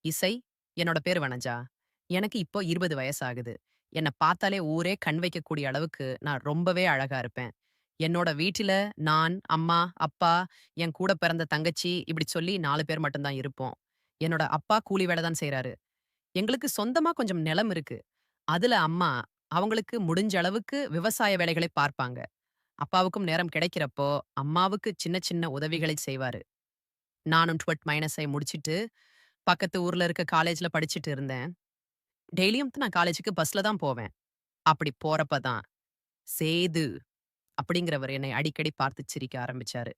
இசை, என்னோட பேரு வனஜா. எனக்கு இப்போ 20 வயசாகுது. என்ன பார்த்தாலே ஊரே கண் வைக்கக்கூடிய அளவுக்கு நான் ரொம்பவே அழகா இருப்பேன். என்னோட வீட்டில நான், அம்மா, அப்பா, என் கூட பிறந்த தங்கச்சி இப்படி சொல்லி 4 பேர் மட்டும் தான் இருப்போம். என்னோட அப்பா கூலி வேலை தான் செய்றாரு. எங்களுக்கு சொந்தமா கொஞ்சம் நிலம் இருக்கு. அதுல அம்மா, அவங்களுக்கு முடிஞ்ச அளவுக்கு விவசாய வேலைகளை பார்ப்பாங்க. அப்பாவுக்கும் நேரம் கிடைக்கிறப்போ, அம்மாவுக்கு சின்ன சின்ன உதவிகளை செய்வாரு. நானும் 12 மைனஸை முடிச்சுட்டு, பக்கத்து ஊர்ல இருக்க காலேஜ்ல படிச்சுட்டு இருந்தேன். டெய்லியும் நான் காலேஜுக்கு பஸ்ல தான் போவேன். அப்படி போறப்ப தான், சேது அப்படிங்கிறவர் என்னை அடிக்கடி பார்த்து சிரிக்க ஆரம்பிச்சாரு.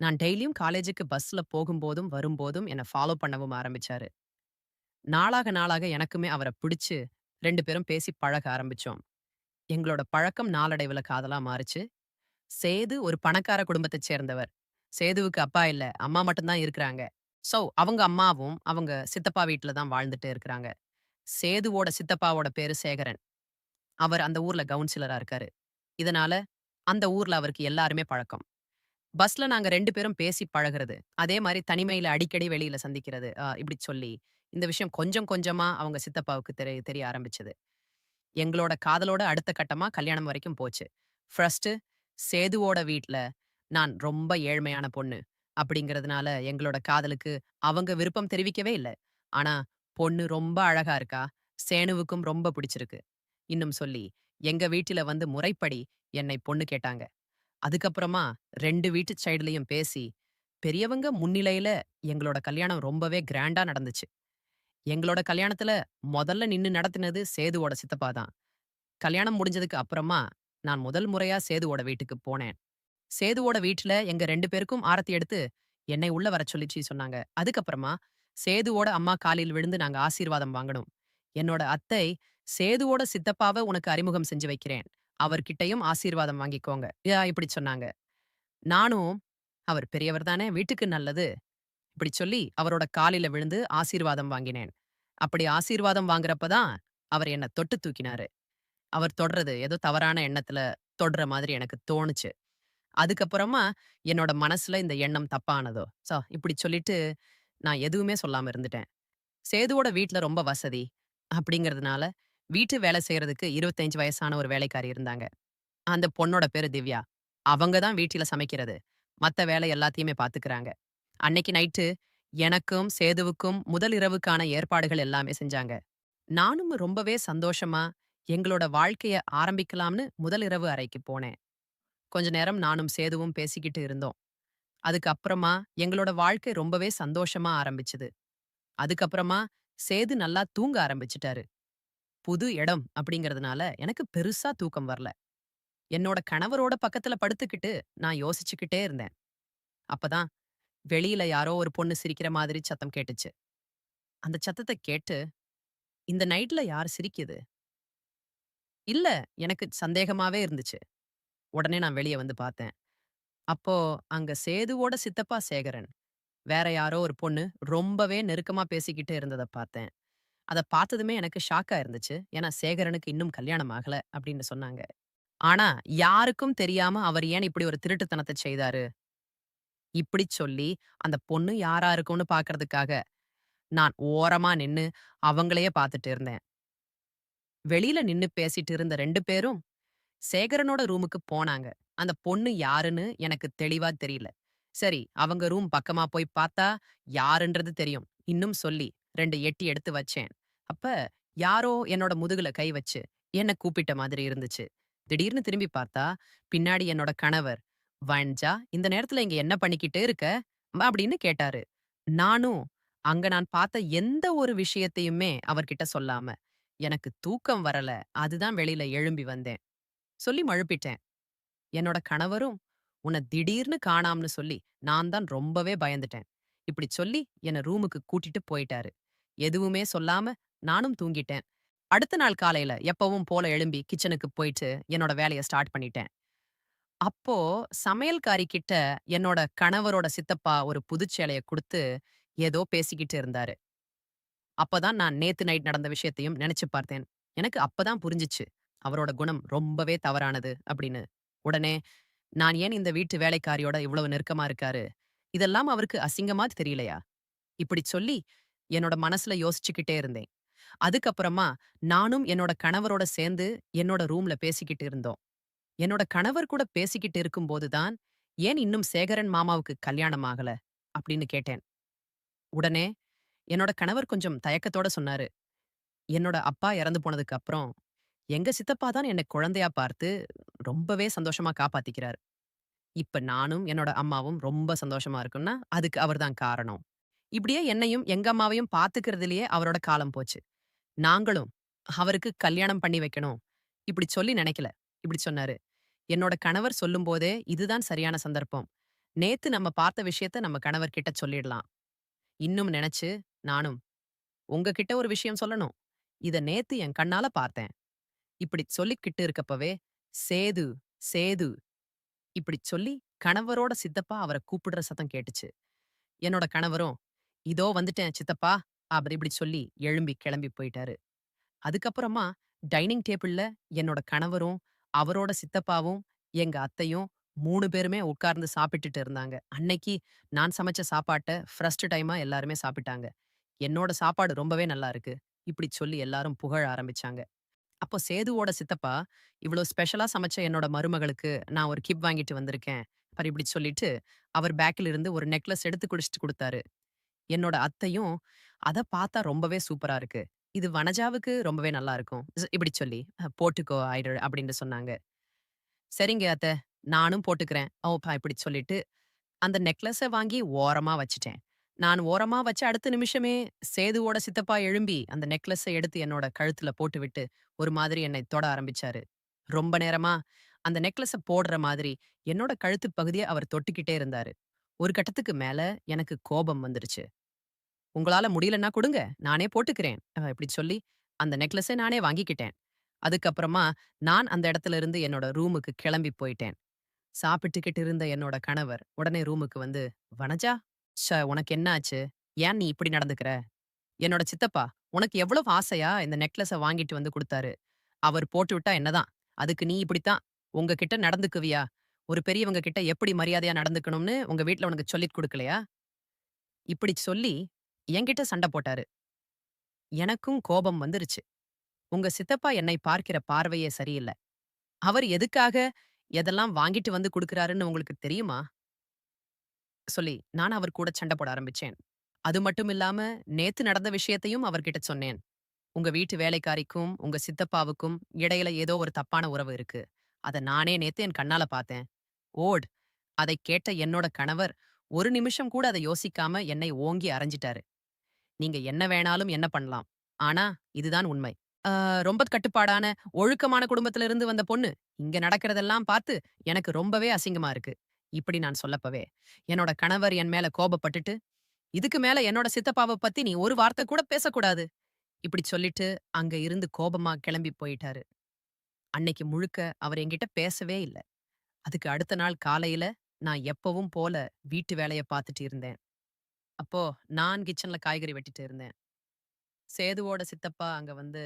நான் டெய்லியும் காலேஜுக்கு பஸ்ல போகும்போதும், வரும்போதும் என்ன ஃபாலோ பண்ணவும் ஆரம்பிச்சாரு. நாளாக நாளாக எனக்குமே அவர பிடிச்சு 2 பேரும் பேசி பழக ஆரம்பிச்சோம். எங்களோட பழக்கம் நாளடைவுல காதலா மாறுச்சு. சேது ஒரு பணக்கார குடும்பத்தைச் சேர்ந்தவர். சேதுவுக்கு அப்பா இல்ல, அம்மா மட்டும் தான் இருக்கிறாங்க. சோ, அவங்க அம்மாவும், அவங்க சித்தப்பா வீட்ல தான் வாழ்ந்துட்டு இருக்கிறாங்க. சேதுவோட சித்தப்பாவோட பேரு சேகரன். அவர் அந்த ஊர்ல கவுன்சிலரா இருக்காரு. இதனால அந்த ஊர்ல அவருக்கு எல்லாருமே பழக்கம். பஸ்ல நாங்க 2 பேரும் பேசி பழகுறது. அதே மாரி தனிமையில அடிக்கடி வெளியில சந்திக்கிறது. இப்படி சொல்லி, இந்த விஷயம் கொஞ்சம் கொஞ்சமா அவங்க சித்தப்பாவுக்கு தெரிய ஆரம்பிச்சது. எங்களோட காதலோட அடுத்த கட்டமா கல்யாணம் வரைக்கும் போச்சு. ஃபர்ஸ்ட்டு சேதுவோட வீட்ல நான் ரொம்ப ஏழ்மையான பொண்ணு. அப்படிங்கிறதுனால எங்களோட காதலுக்கு அவங்க விருப்பம் தெரிவிக்கவே இல்ல. ஆனா, பொண்ணு ரொம்ப அழகா இருக்கா. சேனுவுக்கும் ரொம்ப பிடிச்சிருக்கு. இன்னும் சொல்லி, எங்க வீட்டில வந்து முறைப்படி என்னை பொண்ணு கேட்டாங்க. அதுக்கப்புறமா 2 வீட்டு சைடுலயும் பேசி, பெரியவங்க முன்னிலையில எங்களோட கல்யாணம் ரொம்பவே கிராண்டா நடந்துச்சு. எங்களோட கல்யாணத்துல மொதல்ல நின்னு நடத்தினது சேதுவோட சித்தப்பா தான். கல்யாணம் முடிஞ்சதுக்கு அப்புறமா, நான் முதல் முறையா சேதுவோட வீட்டுக்கு போனேன். சேதுவோட வீட்ல எங்க 2 பேருக்கும் ஆரத்தி எடுத்து, என்னை உள்ள வரச் சொல்லிச்சு சொன்னாங்க. அதுக்கப்புறமா, சேதுவோட அம்மா காலில் விழுந்து நாங்க ஆசீர்வாதம் வாங்கணும். என்னோட அத்தை, சேதுவோட சித்தப்பாவ உனக்கு அறிமுகம் செஞ்சு வைக்கிறேன். அவர்கிட்டயும் ஆசீர்வாதம் வாங்கிக்கோங்க. இப்படி சொன்னாங்க. நானும், அவர் பெரியவர் தானே, வீட்டுக்கு நல்லது. இப்படி சொல்லி அவரோட காலில விழுந்து ஆசீர்வாதம் வாங்கினேன். அப்படி ஆசீர்வாதம் வாங்குறப்ப தான், அவர் என்ன தொட்டு தூக்கினாரு. அவர் தொடுறது ஏதோ தவறான எண்ணத்துல தொடுற மாதிரி எனக்கு தோணுச்சு. அதுக்கப்புறமா என்னோட மனசுல இந்த எண்ணம் தப்பானதோ. இப்படி சொல்லிட்டு நான் எதுவுமே சொல்லாம இருந்துட்டேன். சேதுவோட வீட்ல ரொம்ப வசதி. அப்படிங்கிறதுனால வீட்டு வேலை செய்றதுக்கு 25 வயசான ஒரு வேலைக்காரி இருந்தாங்க. அந்த பொண்ணோட பேரு திவ்யா. அவங்க தான் வீட்டில சமைக்கிறது. மத்த வேலை எல்லாத்தையுமே பாத்துக்கிறாங்க. அன்னைக்கு நைட்டு எனக்கும், சேதுவுக்கும் முதல் இரவுக்கான ஏற்பாடுகள் எல்லாமே செஞ்சாங்க. நானும் ரொம்பவே சந்தோஷமா எங்களோட வாழ்க்கைய ஆரம்பிக்கலாம்னு முதல் இரவு அறைக்கு போனேன். கொஞ்ச நேரம் நானும் சேதுவும் பேசிக்கிட்டு இருந்தோம். அதுக்கப்புறமா எங்களோட வாழ்க்கை ரொம்பவே சந்தோஷமா ஆரம்பிச்சது. அதுக்கப்புறமா சேது நல்லா தூங்க ஆரம்பிச்சுட்டாரு. புது இடம் அப்படிங்கிறதுனால எனக்கு பெருசா தூக்கம் வரல. என்னோட கணவரோட பக்கத்துல படுத்துக்கிட்டு நான் யோசிச்சுக்கிட்டே இருந்தேன். அப்பதான் வெளியில யாரோ ஒரு பொண்ணு சிரிக்கிற மாதிரி சத்தம் கேட்டுச்சு. அந்த சத்தத்த கேட்டு, இந்த நைட்ல யார் சிரிக்குது? இல்ல, எனக்கு சந்தேகமாவே இருந்துச்சு. உடனே நான் வெளிய வந்து பார்த்தேன். அப்போ அங்க சேதுவோட சித்தப்பா சேகரன், வேற யாரோ ஒரு பொண்ணு ரொம்பவே நெருக்கமா பேசிக்கிட்டு இருந்தத பார்த்தேன். அத பார்த்ததுமே எனக்கு ஷாக்கா இருந்துச்சு. ஏன்னா சேகரனுக்கு இன்னும் கல்யாணம் ஆகல அப்படின்னு சொன்னாங்க. ஆனா யாருக்கும் தெரியாம அவர் ஏன் இப்படி ஒரு திருட்டுத்தனத்த செய்தாரு? இப்படி சொல்லி அந்த பொண்ணு யாரா இருக்கும்னு பார்க்கறதுக்காக நான் ஓரமா நின்னு அவங்களையே பார்த்துட்டு இருந்தேன். வெளியில நின்னு பேசிட்டு இருந்த 2 பேரும் சேகரனோட ரூமுக்கு போனாங்க. அந்த பொண்ணு யாருன்னு எனக்கு தெளிவா தெரியல. சரி, அவங்க ரூம் பக்கமா போய் பார்த்தா யாருன்றது தெரியும். இன்னும் சொல்லி 2 எட்டி எடுத்து வச்சேன். அப்ப யாரோ என்னோட முதுகுல கை வச்சு என்ன கூப்பிட்ட மாதிரி இருந்துச்சு. திடீர்னு திரும்பி பார்த்தா பின்னாடி என்னோட கணவர், "வன்ஜா, இந்த நேரத்துல இங்க என்ன பண்ணிக்கிட்டு இருக்க?" அப்படின்னு கேட்டாரு. நானும் அங்க நான் பார்த்த எந்த ஒரு விஷயத்தையுமே அவர்கிட்ட சொல்லாம, எனக்கு தூக்கம் வரல. அதுதான் வெளியில எழும்பி வந்தேன். சொல்லி மழுப்பிட்டேன். என்னோட கணவரும், "உன்ன திடீர்னு காணாம்னு சொல்லி, நான் தான் ரொம்பவே பயந்துட்டேன்." இப்படி சொல்லி என்ன ரூமுக்கு கூட்டிட்டு போயிட்டாரு. எதுவுமே சொல்லாம நானும் தூங்கிட்டேன். அடுத்த நாள் காலையில எப்பவும் போல எழும்பி கிச்சனுக்கு போயிட்டு என்னோட வேலைய ஸ்டார்ட் பண்ணிட்டேன். அப்போ சமையல்காரி கிட்ட என்னோட கணவரோட சித்தப்பா ஒரு புதுச் சேலைய குடுத்து ஏதோ பேசிக்கிட்டு இருந்தாரு. அப்பதான் நான் நேத்து நைட் நடந்த விஷயத்தையும் நெனச்சு பார்த்தேன். எனக்கு அப்பதான் புரிஞ்சுச்சு. அவரோட குணம் ரொம்பவே தவறானது அப்படின்னு. உடனே நான் ஏன் இந்த வீட்டு வேலைக்காரியோட இவ்வளவு நெருக்கமா இருக்காரு? இதெல்லாம் அவருக்கு அசிங்கமா தெரியலையா? இப்படி சொல்லி என்னோட மனசுல யோசிச்சுக்கிட்டே இருந்தேன். அதுக்கப்புறமா நானும் என்னோட கணவரோட சேர்ந்து என்னோட ரூம்ல பேசிக்கிட்டு இருந்தோம். என்னோட கணவர் கூட பேசிக்கிட்டு இருக்கும்போது தான், "ஏன் இன்னும் சேகரன் மாமாவுக்கு கல்யாணம் ஆகல?" அப்படின்னு கேட்டேன். உடனே என்னோட கணவர் கொஞ்சம் தயக்கத்தோட சொன்னாரு, "என்னோட அப்பா இறந்து போனதுக்கு அப்புறம், எங்க சித்தப்பா தான் என்ன குழந்தையா பார்த்து ரொம்பவே சந்தோஷமா காப்பாத்திக்கிறாரு. இப்ப நானும் என்னோட அம்மாவும் ரொம்ப சந்தோஷமா இருக்கோம்னா, அதுக்கு அவர் தான் காரணம். இப்படியே என்னையும், எங்க அம்மாவையும் பாத்துக்கிறதிலேயே அவரோட காலம் போச்சு. நாங்களும் அவருக்கு கல்யாணம் பண்ணி வைக்கணும். இப்படி சொல்லி நினைக்கல." இப்படி சொன்னாரு. என்னோட கணவர் சொல்லும்போதே, இதுதான் சரியான சந்தர்ப்பம். நேத்து நம்ம பார்த்த விஷயத்த நம்ம கணவர்கிட்ட சொல்லிடலாம். இன்னும் நெனச்சு, நானும், உங்ககிட்ட ஒரு விஷயம் சொல்லணும். இத நேத்து என் கண்ணால பார்த்தேன். இப்படி சொல்லிக்கிட்டு இருக்கப்பவே, சேது, சேது இப்படி சொல்லி கணவரோட சித்தப்பா அவர கூப்பிடுற சத்தம் கேட்டுச்சு. என்னோட கணவரும், இதோ வந்துட்டேன் சித்தப்பா, அப்படி இப்படி சொல்லி எழும்பி கிளம்பி போயிட்டாரு. அதுக்கப்புறமா டைனிங் டேபிள்ல என்னோட கணவரும், அவரோட சித்தப்பாவும், எங்க அத்தையும் 3 பேருமே உட்கார்ந்து சாப்பிட்டுட்டு இருந்தாங்க. அன்னைக்கு நான் சமைச்ச சாப்பாட்ட ஃபர்ஸ்ட் டைமா எல்லாருமே சாப்பிட்டாங்க. என்னோட சாப்பாடு ரொம்பவே நல்லா இருக்கு. இப்படி சொல்லி எல்லாரும் புகழ ஆரம்பிச்சாங்க. அப்போ சேதுவோட சித்தப்பா, "இவ்ளோ ஸ்பெஷலா சமைச்ச என்னோட மருமகளுக்கு நான் ஒரு கிப் வாங்கிட்டு வந்திருக்கேன்." இப்படி சொல்லிட்டு, அவர் பேக்ல இருந்து ஒரு நெக்லஸ் எடுத்து குடிச்சிட்டு குடுத்தாரு. என்னோட அத்தையும், "அத பார்த்தா ரொம்பவே சூப்பரா இருக்கு. இது வனஜாவுக்கு ரொம்பவே நல்லா இருக்கும்." இப்படி சொல்லி, போட்டுக்கோ ஐடல்" அப்படின்னு சொன்னாங்க. "சரிங்க அத்த, நானும் போட்டுக்கிறேன்." இப்படி சொல்லிட்டு, அந்த நெக்லஸ வாங்கி ஓரமா வச்சுட்டேன். நான் ஓரமா வச்ச அடுத்த நிமிஷமே, சேதுவோட சித்தப்பா எழும்பி, அந்த நெக்லஸ எடுத்து என்னோட கழுத்துல போட்டுவிட்டு, ஒரு மாதிரி என்னை தொட ஆரம்பிச்சாரு. ரொம்ப நேரமா, அந்த நெக்லஸ போடுற மாதிரி, என்னோட கழுத்து பகுதிய அவர் தொட்டுக்கிட்டே இருந்தாரு. ஒரு கட்டத்துக்கு மேல எனக்கு கோபம் வந்துருச்சு. "உங்களால முடியலன்னா குடுங்க. நானே போட்டுக்கிறேன்." இப்படி சொல்லி அந்த நெக்லஸ நானே வாங்கிக்கிட்டேன். அதுக்கப்புறமா நான் அந்த இடத்துல இருந்து என்னோட ரூமுக்கு கிளம்பி போயிட்டேன். சாப்பிட்டுக்கிட்டு இருந்த என்னோட கணவர் உடனே ரூமுக்கு வந்து, "வனஜா, உனக்கு என்ன ஆச்சு? ஏன் நீ இப்படி நடந்துக்கிற? என்னோட சித்தப்பா உனக்கு எவ்வளவு ஆசையா இந்த நெக்லஸ வாங்கிட்டு வந்து குடுத்தாரு. அவர் போட்டு விட்டா என்னதான்? அதுக்கு நீ இப்படித்தான் உங்க கிட்ட நடந்துக்குவியா? ஒரு பெரியவங்க கிட்ட எப்படி மரியாதையா நடந்துக்கணும்னு உங்க வீட்ல உனக்கு சொல்லிக் குடுக்கலையா?" இப்படி சொல்லி என்கிட்ட சண்டை போட்டாரு. எனக்கும் கோபம் வந்துருச்சு. உங்க சித்தப்பா என்னை பார்க்கிற பார்வையே சரியில்ல. அவர் எதுக்காக எதெல்லாம் வாங்கிட்டு வந்து குடுக்குறாருன்னு உங்களுக்கு தெரியுமா? சொல்லி நான் அவர் கூட சண்டை போட ஆரம்பிச்சேன். அது மட்டும் இல்லாம நேத்து நடந்த விஷயத்தையும் அவர்கிட்ட சொன்னேன். உங்க வீட்டு வேலைக்காரிக்கும், உங்க சித்தப்பாவுக்கும் இடையில ஏதோ ஒரு தப்பான உறவு இருக்கு. அத நானே நேத்து என் கண்ணால பார்த்தேன். ஓட்! அதைக் கேட்ட என்னோட கணவர் ஒரு நிமிஷம் கூட அத யோசிக்காம என்னை ஓங்கி அறைஞ்சிட்டாரு. நீங்க என்ன வேணாலும் என்ன பண்ணலாம். ஆனா, இதுதான் உண்மை. ஆ ரொம்ப கட்டுப்பாடான, ஒழுக்கமான குடும்பத்துல இருந்து வந்த பொண்ணு. இங்க நடக்கிறதெல்லாம் பார்த்து எனக்கு ரொம்பவே அசிங்கமா இருக்கு. இப்படி நான் சொல்லப்பவே, என்னோட கணவர் என் மேல கோபப்பட்டுட்டு, "இதுக்கு மேல என்னோட சித்தப்பாவ பத்தி நீ ஒரு வார்த்தை கூட பேசக்கூடாது." இப்படி சொல்லிட்டு அங்க இருந்து கோபமா கிளம்பி போயிட்டாரு. அன்னைக்கு முழுக்க அவர் என்கிட்ட பேசவே இல்ல. அதுக்கு அடுத்த நாள் காலையில நான் எப்பவும் போல வீட்டு வேலைய பார்த்துட்டு இருந்தேன். அப்போ நான் கிச்சன்ல காய்கறி வெட்டிட்டு இருந்தேன். சேதுவோட சித்தப்பா அங்க வந்து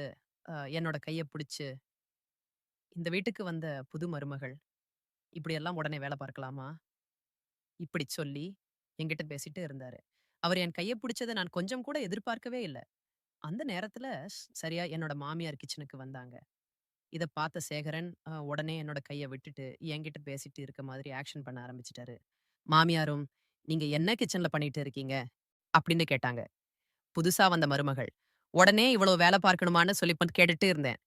என்னோட கைய புடிச்சு, "இந்த வீட்டுக்கு வந்த புது மருமகள், இப்படியெல்லாம் உடனே வேல பார்க்கலாமா?" இப்படி சொல்லி என்கிட்ட பேசிட்டு இருந்தாரு. அவர் என் கைய புடிச்சத நான் கொஞ்சம் கூட எதிர்பார்க்கவே இல்ல. அந்த நேரத்துல சரியா என்னோட மாமியார் கிச்சனுக்கு வந்தாங்க. இத பார்த்த சேகரன் உடனே என்னோட கைய விட்டுட்டு என்கிட்ட பேசிட்டு இருக்க மாதிரி ஆக்ஷன் பண்ண ஆரம்பிச்சுட்டாரு. மாமியாரும், "நீங்க என்ன கிச்சன்ல பண்ணிட்டு இருக்கீங்க?" அப்படின்னு கேட்டாங்க. புதுசா வந்த மருமகள். உடனே இவ்வளவு வேல பார்க்கணுமான்னு சொல்லி கேட்டுட்டு இருந்தேன்.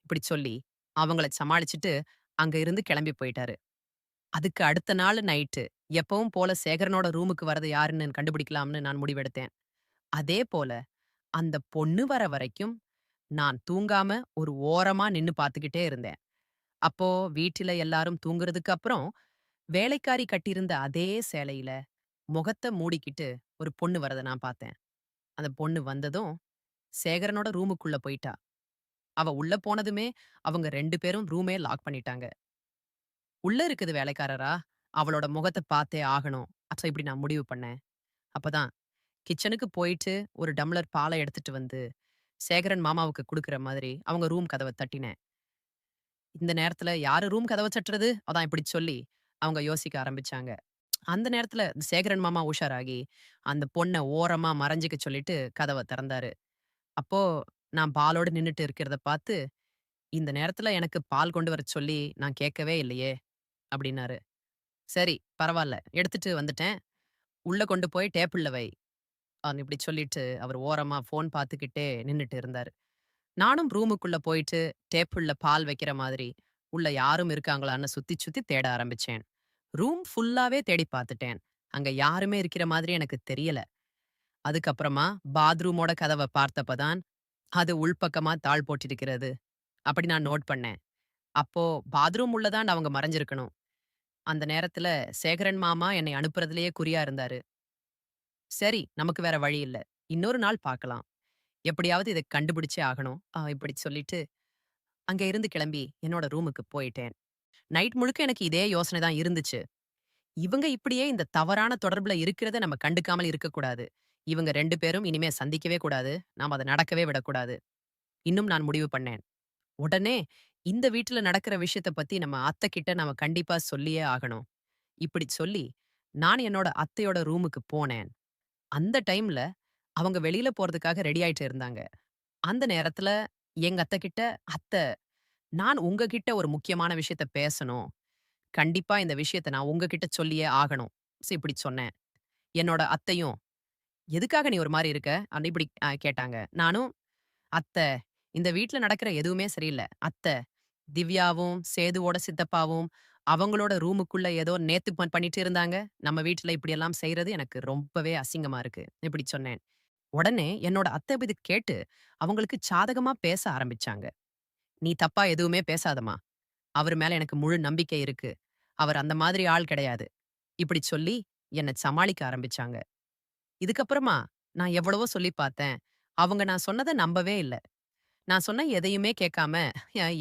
இப்படி சொல்லி அவங்கள சமாளிச்சுட்டு அங்க இருந்து கிளம்பி போயிட்டாரு. அதுக்கு அடுத்த நாள் நைட்டு எப்பவும் போல சேகரனோட ரூமுக்கு வரது யாருன்னு கண்டுபிடிக்கலாம்னு நான் முடிவெடுத்தேன். அதே போல அந்த பொண்ணு வர வரைக்கும் நான் தூங்காம ஒரு ஓரமா நின்னு பார்த்துக்கிட்டே இருந்தேன். அப்போ வீட்டில எல்லாரும் தூங்குறதுக்கு அப்புறம் வேலைக்காரி கட்டியிருந்த அதே சேலையில முகத்த மூடிக்கிட்டு ஒரு பொண்ணு வரத நான் பார்த்தேன். அந்த பொண்ணு வந்ததும் சேகரனோட ரூமுக்குள்ள போயிட்டா. அவ உள்ள போனதுமே அவங்க 2 பேரும் ரூமே லாக் பண்ணிட்டாங்க. உள்ள இருக்குது வேலைக்காரரா, அவளோட முகத்த பார்த்தே ஆகணும். அப்ப இப்படி நான் முடிவு பண்ணேன். அப்பதான் கிச்சனுக்கு போயிட்டு ஒரு டம்ளர் பால எடுத்துட்டு வந்து சேகரன் மாமாவுக்கு குடுக்குற மாதிரி அவங்க ரூம் கதவ தட்டினேன். இந்த நேரத்துல யாரு ரூம் கதவ தட்டுறது? அதான் இப்படி சொல்லி அவங்க யோசிக்க ஆரம்பிச்சாங்க. அந்த நேரத்துல சேகரன் மாமா உஷாராகி, அந்த பொண்ண ஓரமா மறைஞ்சுக்க சொல்லிட்டு கதவ திறந்தாரு. அப்போ நான் பாலோட நின்னுட்டு இருக்கிறத பார்த்து, "இந்த நேரத்துல எனக்கு பால் கொண்டு வரச் சொல்லி நான் கேட்கவே இல்லையே!" அப்டின்னாரு. "சரி, பரவால்ல. எடுத்துட்டு வந்துட்டேன். உள்ள கொண்டு போய் டேபிள்ல வை." இப்டி சொல்லிட்டு அவர் ஓரமா ஃபோன் பார்த்துக்கிட்டே நின்னுட்டு இருந்தாரு. நானும் ரூமுக்குள்ள போயிட்டு டேபிள்ல பால் வைக்கிற மாதிரி, உள்ள யாரும் இருக்காங்களான்னு சுத்தி சுத்தி தேட ஆரம்பிச்சேன். ரூம் ஃபுல்லாவே தேடி பார்த்துட்டேன். அங்க யாருமே இருக்கிற மாதிரி எனக்கு தெரியல. அதுக்கப்புறமா பாத்ரூமோட கதவ பார்த்தப்ப தான், அது உள்பக்கமா தாள் போட்டிருக்கிறது. அப்படி நான் நோட் பண்ணேன். அப்போ பாத்ரூம் உள்ள தான் அவங்க மறைஞ்சிருக்கணும். அந்த நேரத்துல சேகரன் மாமா என்னை அனுப்புறதிலேயே குறியா இருந்தாரு. சரி, நமக்கு வேற வழி இல்ல. இன்னொரு நாள் பார்க்கலாம். எப்படியாவது இத கண்டுபிடிச்சே ஆகணும். இப்படி சொல்லிட்டு அங்க இருந்து கிளம்பி என்னோட ரூமுக்கு போயிட்டேன். நைட் முழுக்க எனக்கு இதே யோசனை தான் இருந்துச்சு. இவங்க இப்படியே இந்த தவறான தொடர்புல இருக்கிறத நம்ம கண்டுக்காமல் இருக்கக்கூடாது. இவங்க 2 பேரும் இனிமே சந்திக்கவே கூடாது. நாம அத நடக்கவே விடக்கூடாது. இன்னும் நான் முடிவு பண்ணேன். உடனே இந்த வீட்ல நடக்கிற விஷயத்த பத்தி நம்ம அத்தை கிட்ட நாம கண்டிப்பா சொல்லியே ஆகணும். இப்படி சொல்லி நான் என்னோட அத்தையோட ரூமுக்கு போனேன். அந்த டைம்ல அவங்க வெளியில போறதுக்காக ரெடி ஆயிட்டு இருந்தாங்க. அந்த நேரத்துல எங்க அத்தை கிட்ட, "அத்தை, நான் உங்ககிட்ட ஒரு முக்கியமான விஷயத்த பேசணும். கண்டிப்பா இந்த விஷயத்த நான் உங்ககிட்ட சொல்லியே ஆகணும்." இப்படி சொன்னேன். என்னோட அத்தையும், "எதுக்காக நீ ஒரு மாரி இருக்க?" இப்படி கேட்டாங்க. நானும், "அத்த, இந்த வீட்ல நடக்கிற எதுவுமே சரியில்ல. அத்த, திவ்யாவும், சேதுவோட சித்தப்பாவும் அவங்களோட ரூமுக்குள்ள ஏதோ நேத்து பண்ணிட்டு இருந்தாங்க. நம்ம வீட்ல இப்படியெல்லாம் செய்றது எனக்கு ரொம்பவே அசிங்கமா இருக்கு." இப்படி சொன்னேன். உடனே என்னோட அத்தை இத கேட்டு அவங்களுக்கு சாதகமா பேச ஆரம்பிச்சாங்க. "நீ தப்பா எதுவுமே பேசாதம்மா. அவர் மேல எனக்கு முழு நம்பிக்கை இருக்கு. அவர் அந்த மாதிரி ஆள் கிடையாது." இப்படி சொல்லி என்ன சமாளிக்க ஆரம்பிச்சாங்க. இதுக்கப்புறமா நான் எவ்வளவோ சொல்லி பார்த்தேன். அவங்க நான் சொன்னத நம்பவே இல்ல. நான் சொன்ன எதையுமே கேட்காம,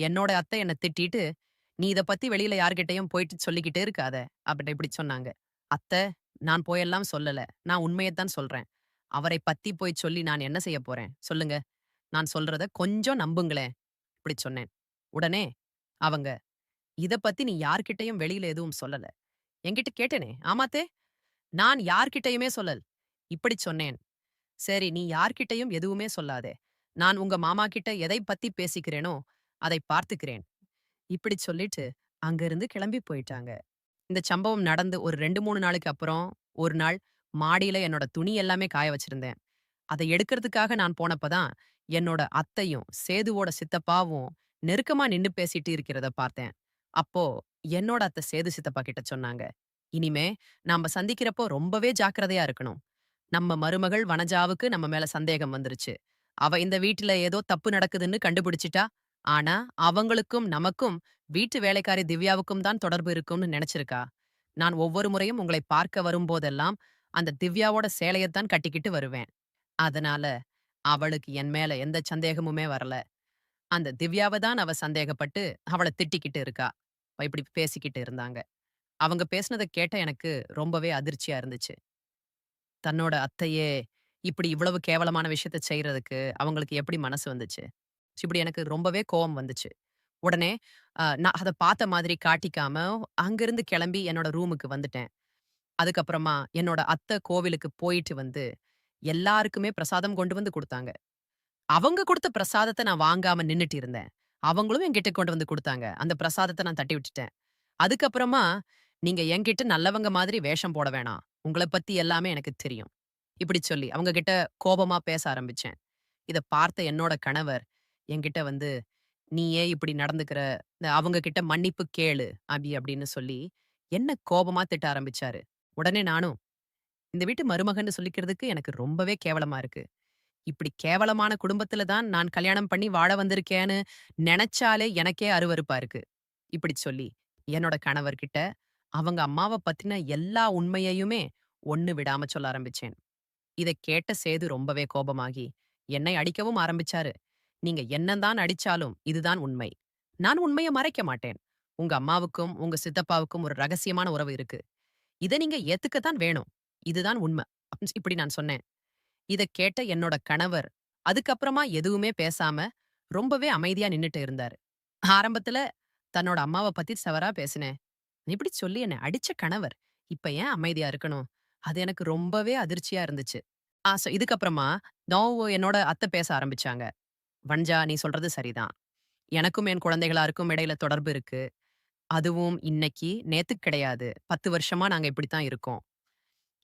என்னோட அத்தை என்ன திட்டிட்டு, "நீ இத பத்தி வெளியில யார்கிட்டயும் போயிட்டு சொல்லிக்கிட்டே இருக்காத." அப்படி இப்படி சொன்னாங்க. "அத்தை, நான் போயெல்லாம் சொல்லல. நான் உண்மையத் தான் சொல்றேன். அவரை பத்தி போய் சொல்லி நான் என்ன செய்ய போறேன்? சொல்லுங்க. நான் சொல்றத கொஞ்சம் நம்புங்களேன்." இப்படி சொன்னேன். உடனே அவங்க, "இத பத்தி நீ யார்கிட்டயும் வெளியில எதுவும் சொல்லல." என்கிட்ட கேட்டேனே, "ஆமாத்தே, நான் யார்கிட்டயுமே சொல்லல்." இப்படி சொன்னேன். "சரி, நீ யார்கிட்டயும் எதுவுமே சொல்லாதே. நான் உங்க மாமா கிட்ட எதைப் பத்தி பேசிக்கிறேனோ, அதைப் பார்த்துக்கிறேன்." இப்படி சொல்லிட்டு அங்கிருந்து கிளம்பி போயிட்டாங்க. இந்த சம்பவம் நடந்து ஒரு 2, 3 நாளுக்கு அப்புறம், ஒரு நாள் மாடியில என்னோட துணி எல்லாமே காய வச்சிருந்தேன். அத எடுக்கிறதுக்காக நான் போனப்ப தான், என்னோட அத்தையும், சேதுவோட சித்தப்பாவும் நெருக்கமா நின்னு பேசிட்டு இருக்கிறத பார்த்தேன். அப்போ என்னோட அத்தை சேது சித்தப்பா கிட்ட சொன்னாங்க, "இனிமே நாம சந்திக்கிறப்போ ரொம்பவே ஜாக்கிரதையா இருக்கணும். நம்ம மருமகள் வனஜாவுக்கு நம்ம மேல சந்தேகம் வந்துருச்சு. அவ இந்த வீட்ல ஏதோ தப்பு நடக்குதுன்னு கண்டுபிடிச்சிட்டா. ஆனா, அவங்களுக்கும் நமக்கும் வீட்டு வேலைக்காரி திவ்யாவுக்கும் தான் தொடர்பு இருக்கும்னு நெனச்சிருக்கா. நான் ஒவ்வொரு முறையும் உங்களை பார்க்க வரும்போதெல்லாம், அந்த திவ்யாவோட சேலையத் தான் கட்டிக்கிட்டு வருவேன். அதனால அவளுக்கு என் மேல எந்த சந்தேகமுமே வரல. அந்த திவ்யாவ தான் அவ சந்தேகப்பட்டு அவள திட்டிக்கிட்டு இருக்கா." இப்படி பேசிக்கிட்டு இருந்தாங்க. அவங்க பேசினத கேட்ட எனக்கு ரொம்பவே அதிர்ச்சியா இருந்துச்சு. தன்னோட அத்தையே இப்படி இவ்வளவு கேவலமான விஷயத்த செய்றதுக்கு அவங்களுக்கு எப்படி மனசு வந்துச்சு? இப்படி எனக்கு ரொம்பவே கோவம் வந்துச்சு. உடனே நான் அத பார்த்த மாதிரி காட்டிக்காம, அங்கிருந்து கிளம்பி என்னோட ரூமுக்கு வந்துட்டேன். அதுக்கப்புறமா என்னோட அத்தை கோவிலுக்கு போயிட்டு வந்து, எல்லாருக்குமே பிரசாதம் கொண்டு வந்து குடுத்தாங்க. அவங்க குடுத்த பிரசாதத்த நான் வாங்காம நின்னுட்டு இருந்தேன். அவங்களும் என்கிட்ட கொண்டு வந்து குடுத்தாங்க. அந்த பிரசாதத்த நான் தட்டி விட்டுட்டேன். அதுக்கப்புறமா, "நீங்க என்கிட்ட நல்லவங்க மாதிரி வேஷம் போட வேணாம். உங்கள பத்தி எல்லாமே எனக்கு தெரியும்." இப்படி சொல்லி அவங்க கிட்ட கோபமா பேச ஆரம்பிச்சேன். இத பார்த்த என்னோட கணவர் என்கிட்ட வந்து, "நீ ஏன் இப்படி நடந்துக்கிற? அவங்க கிட்ட மன்னிப்பு கேளு." அப்படின்னு சொல்லி என்ன கோபமா திட்ட ஆரம்பிச்சாரு. உடனே நானும், "இந்த வீட்டு மருமகன்னு சொல்லிக்கிறதுக்கு எனக்கு ரொம்பவே கேவலமா இருக்கு. இப்படி கேவலமான குடும்பத்துல தான் நான் கல்யாணம் பண்ணி வாழ வந்திருக்கேன்னு நெனச்சாலே எனக்கே அருவருப்பா இருக்கு." இப்படி சொல்லி என்னோட கணவர்கிட்ட அவங்க அம்மாவ பத்தின எல்லா உண்மையையுமே ஒண்ணு விடாம சொல்ல ஆரம்பிச்சேன். இத கேட்ட சேது ரொம்பவே கோபமாகி என்னை அடிக்கவும் ஆரம்பிச்சாரு. "நீங்க என்னதான் அடிச்சாலும் இதுதான் உண்மை. நான் உண்மைய மறைக்க மாட்டேன். உங்க அம்மாவுக்கும் உங்க சித்தப்பாவுக்கும் ஒரு ரகசியமான உறவு இருக்கு. இத நீங்க ஏத்துக்கத்தான் வேணும். இதுதான் உண்மை." இப்படி நான் சொன்னேன். இத கேட்ட என்னோட கணவர் அதுக்கப்புறமா எதுவுமே பேசாம ரொம்பவே அமைதியா நின்னுட்டு இருந்தாரு. ஆரம்பத்துல தன்னோட அம்மாவ பத்தி தவறா பேசினேன். இப்படி சொல்லி என்ன அடிச்ச கணவர் இப்ப ஏன் அமைதியா இருக்கணும்? அது எனக்கு ரொம்பவே அதிர்ச்சியா இருந்துச்சு. இதுக்கப்புறமா என்னோட அத்தை பேச ஆரம்பிச்சாங்க. "வனஜா, நீ சொல்றது சரிதான். எனக்கும் என் குழந்தைகளாருக்கும் இடையில தொடர்பு இருக்கு. அதுவும் இன்னைக்கு, நேத்துக்கு கிடையாது. 10 வருஷமா நாங்க இப்படித்தான் இருக்கோம்.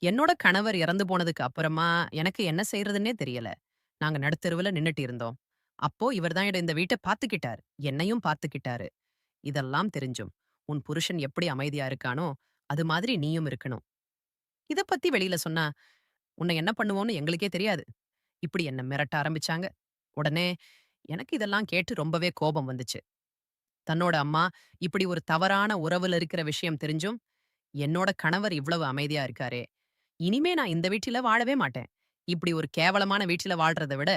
என்னோட கணவர் இறந்து போனதுக்கு அப்புறமா எனக்கு என்ன செய்றதுன்னே தெரியல. நாங்க நடுத்தெருவுல நின்னுட்டு இருந்தோம். அப்போ இவர் தான் இந்த வீட்ட பாத்துக்கிட்டாரு. என்னையும் பாத்துக்கிட்டாரு. இதெல்லாம் தெரிஞ்சும், உன் புருஷன் எப்படி அமைதியா இருக்கானோ, அது மாதிரி நீயும் இருக்கணும். இத பத்தி வெளியில சொன்னா, உன்னை என்ன பண்ணுவோம்னு எங்களுக்கே தெரியாது." இப்படி என்ன மிரட்ட ஆரம்பிச்சாங்க. உடனே எனக்கு இதெல்லாம் கேட்டு ரொம்பவே கோபம் வந்துச்சு. தன்னோட அம்மா இப்படி ஒரு தவறான உறவுல இருக்கிற விஷயம் தெரிஞ்சும், என்னோட கணவர் இவ்வளவு அமைதியா இருக்காரே! இனிமே நான் இந்த வீட்டில வாழவே மாட்டேன். இப்படி ஒரு கேவலமான வீட்டில வாழ்றத விட,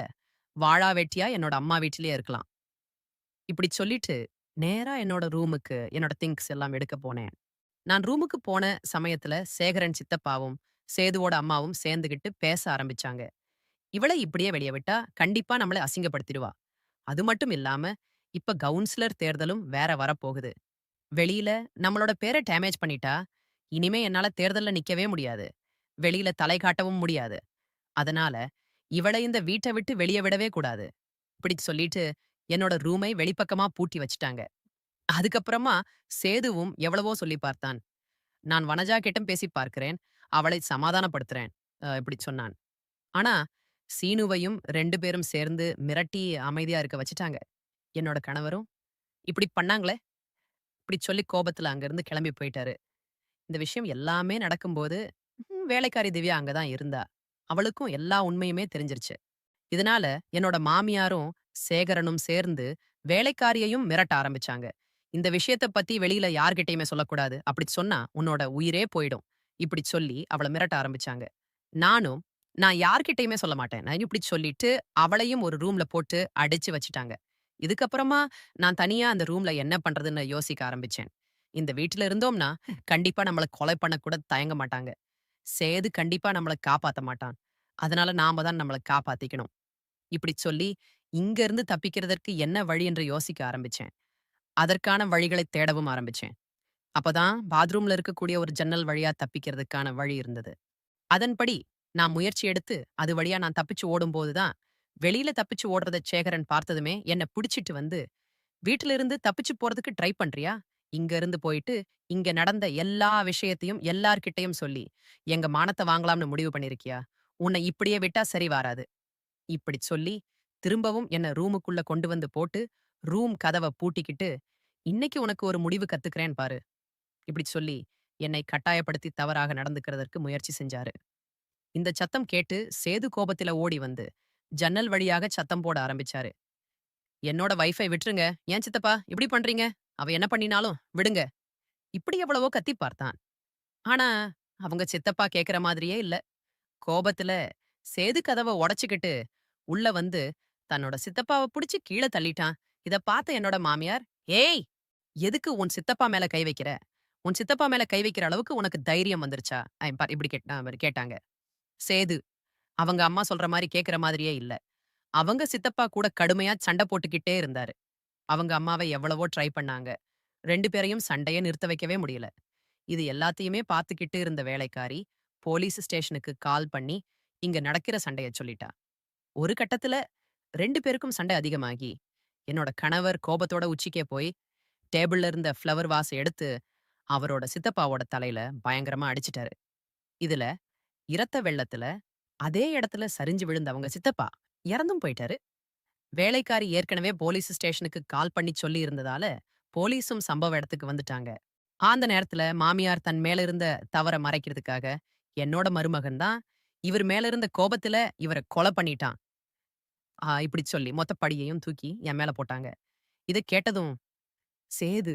வாழா வெட்டியா என்னோட அம்மா வீட்டிலேயே இருக்கலாம். இப்படி சொல்லிட்டு, நேரா என்னோட ரூமுக்கு என்னோட திங்ஸ் எல்லாம் எடுக்க போனேன். நான் ரூமுக்கு போன சமயத்துல சேகரன் சித்தப்பாவும், சேதுவோட அம்மாவும் சேர்ந்துகிட்டு பேச ஆரம்பிச்சாங்க. "இவள இப்படியே வெளிய விட்டா, கண்டிப்பா நம்மள அசிங்கப்படுத்திடுவா. அது மட்டும் இல்லாம, இப்ப கவுன்சிலர் தேர்தலும் வேற வரப்போகுது. வெளியில நம்மளோட பேர டேமேஜ் பண்ணிட்டா, இனிமே என்னால தேர்தல்ல நிக்கவே முடியாது. வெளியில தலை காட்டவும் முடியாது. அதனால, இவள இந்த வீட்ட விட்டு வெளிய விடவே கூடாது." இப்படி சொல்லிட்டு, என்னோட ரூமை வெளிப்பக்கமா பூட்டி வச்சுட்டாங்க. அதுக்கப்புறமா சேதுவும் எவ்வளவோ சொல்லி பார்த்தான். "நான் வனஜா கிட்ட பேசி பார்க்கிறேன். அவளை சமாதானப்படுத்துறேன்." இப்படி சொன்னான். ஆனா, சீனுவையும் 2 பேரும் சேர்ந்து மிரட்டி அமைதியா இருக்க வச்சுட்டாங்க. என்னோட கணவரும், "இப்படி பண்ணாங்களே!" இப்படி சொல்லி கோபத்துல அங்கருந்து கிளம்பி போயிட்டாரு. இந்த விஷயம் எல்லாமே நடக்கும்போது, வேலைக்காரி திவ்யா அங்க தான் இருந்தா. அவளுக்கும் எல்லா உண்மையுமே தெரிஞ்சிருச்சு. இதனால என்னோட மாமியாரும், சேகரனும் சேர்ந்து வேலைக்காரியையும் மிரட்ட ஆரம்பிச்சாங்க. "இந்த விஷயத்த பத்தி வெளியில யார்கிட்டயுமே சொல்லக்கூடாது. அப்படி சொன்னா உன்னோட உயிரே போயிடும்." இப்படி சொல்லி அவள மிரட்ட ஆரம்பிச்சாங்க. நானும், "நான் யார்கிட்டயுமே சொல்ல மாட்டேன்." நான் இப்படி சொல்லிட்டு அவளையும் ஒரு ரூம்ல போட்டு அடைச்சு வச்சுட்டாங்க. இதுக்கப்புறமா நான் தனியா அந்த ரூம்ல என்ன பண்றதுன்னு யோசிக்க ஆரம்பிச்சேன். இந்த வீட்ல இருந்தோம்னா, கண்டிப்பா நம்மள கொலை பண்ண கூட தயங்க மாட்டாங்க. சேது கண்டிப்பா நம்மள காப்பாத்த மாட்டான். அதனால நாம தான் நம்மள காப்பாத்திக்கணும். இப்படி சொல்லி, இங்க இருந்து தப்பிக்கிறதற்கு என்ன வழி என்று யோசிக்க ஆரம்பிச்சேன். அதற்கான வழிகளை தேடவும் ஆரம்பிச்சேன். அப்பதான் பாத்ரூம்ல இருக்கக்கூடிய ஒரு ஜன்னல் வழியா தப்பிக்கிறதுக்கான வழி இருந்தது. அதன்படி நான் முயற்சி எடுத்து, அது வழியா நான் தப்பிச்சு ஓடும்போது தான், வெளியில தப்பிச்சு ஓடுறத சேகரன் பார்த்ததுமே என்ன புடிச்சிட்டு வந்து, "வீட்ல இருந்து தப்பிச்சு போறதுக்கு ட்ரை பண்றியா? இங்க இருந்து போயிட்டு, இங்க நடந்த எல்லா விஷயத்தையும் எல்லார்கிட்டயும் சொல்லி, எங்க மானத்த வாங்கலாம்னு முடிவு பண்ணியிருக்கியா? உன்னை இப்படியே விட்டா சரி வராது." இப்படிச் சொல்லி, திரும்பவும் என்ன ரூமுக்குள்ள கொண்டு வந்து போட்டு, ரூம் கதவ பூட்டிக்கிட்டு, "இன்னைக்கு உனக்கு ஒரு முடிவு கத்துக்கிறேன் பாரு." இப்படிச் சொல்லி, என்னை கட்டாயப்படுத்தி தவறாக நடந்துக்கிறதற்கு முயற்சி செஞ்சாரு. இந்த சத்தம் கேட்டு சேது கோபத்தில ஓடி வந்து, ஜன்னல் வழியாக சத்தம் போட ஆரம்பிச்சாரு. "என்னோட வைஃபை விட்டுருங்க. ஏன் சித்தப்பா இப்படி பண்றீங்க? அவ என்ன பண்ணினாலும் விடுங்க." இப்படி எவ்வளவோ கத்திப் பார்த்தான். ஆனா, அவங்க சித்தப்பா கேட்கிற மாதிரியே இல்ல. கோபத்துல சேது கதவ உடைச்சுக்கிட்டு உள்ள வந்து தன்னோட சித்தப்பாவ புடிச்சு கீழ தள்ளிட்டான். இத பார்த்த என்னோட மாமியார், "ஏய்! எதுக்கு உன் சித்தப்பா மேல கை வைக்கிற? உன் சித்தப்பா மேல கை வைக்கிற அளவுக்கு உனக்கு தைரியம் வந்துருச்சா?" இப்படி கேட்டாங்க. சேது, அவங்க அம்மா சொல்ற மாரி கேட்கிற மாதிரியே இல்ல. அவங்க சித்தப்பா கூட கடுமையா சண்ட போட்டுக்கிட்டே இருந்தாரு. அவங்க அம்மாவ எவ்வளவோ ட்ரை பண்ணாங்க. 2 பேரையும் சண்டைய நிறுத்த வைக்கவே முடியல. இது எல்லாத்தையுமே பார்த்துக்கிட்டு இருந்த வேலைக்காரி, போலீஸ் ஸ்டேஷனுக்கு கால் பண்ணி, இங்க நடக்கிற சண்டைய சொல்லிட்டா. ஒரு கட்டத்துல 2 பேருக்கும் சண்டை அதிகமாகி, என்னோட கணவர் கோபத்தோட உச்சிக்கே போய், டேபிள்ல இருந்த ஃப்ளவர் வாஸ எடுத்து, அவரோட சித்தப்பாவோட தலையில பயங்கரமா அடிச்சுட்டாரு. இதுல இரத்த வெள்ளத்துல, அதே இடத்துல சரிஞ்சு விழுந்த அவங்க சித்தப்பா இறந்தும் போயிட்டாரு. வேலைக்காரி ஏற்கனவே போலீஸ் ஸ்டேஷனுக்கு கால் பண்ணி சொல்லி இருந்ததால, போலீஸும் சம்பவ இடத்துக்கு வந்துட்டாங்க. அந்த நேரத்துல மாமியார் தன் மேல இருந்த தவற மறைக்கிறதுக்காக, என்னோட மருமகன் தான் இவர் மேல இருந்த கோபத்துல இவர கொலை பண்ணிட்டான். இப்படி சொல்லி மொத்த பழியையும் தூக்கி என் மேல போட்டாங்க. இத கேட்டதும், சேது,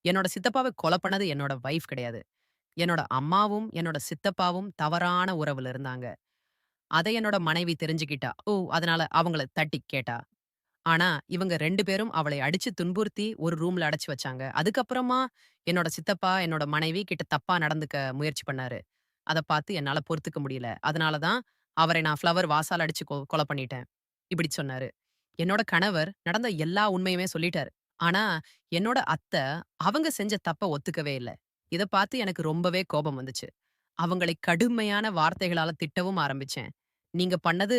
என்னோட சித்தப்பாவ கொலை பண்ணது என்னோட வைஃப் கிடையாது. என்னோட அம்மாவும், என்னோட சித்தப்பாவும் தவறான உறவுல இருந்தாங்க. அத என்னோட மனைவி தெரிஞ்சுக்கிட்டா. அதனால அவங்கள தட்டி கேட்டா. ஆனா, இவங்க 2 பேரும் அவளை அடிச்சு துன்புறுத்தி ஒரு ரூம்ல அடைச்சு வச்சாங்க. அதுக்கப்புறமா என்னோட சித்தப்பா, என்னோட மனைவி கிட்ட தப்பா நடந்துக்க முயற்சி பண்ணாரு. அத பார்த்து என்னால பொறுத்துக்க முடியல. அதனால தான் அவரை நான் ஃப்ளவர் வாசால அடிச்சு கொலை பண்ணிட்டேன். இப்படி சொன்னாரு. என்னோட கணவர் நடந்த எல்லா உண்மையுமே சொல்லிட்டாரு. ஆனா, என்னோட அத்தை அவங்க செஞ்ச தப்ப ஒத்துக்கவே இல்ல. இத பார்த்து எனக்கு ரொம்பவே கோபம் வந்துச்சு. அவங்களை கடுமையான வார்த்தைகளால திட்டவும் ஆரம்பிச்சேன். "நீங்க பண்ணது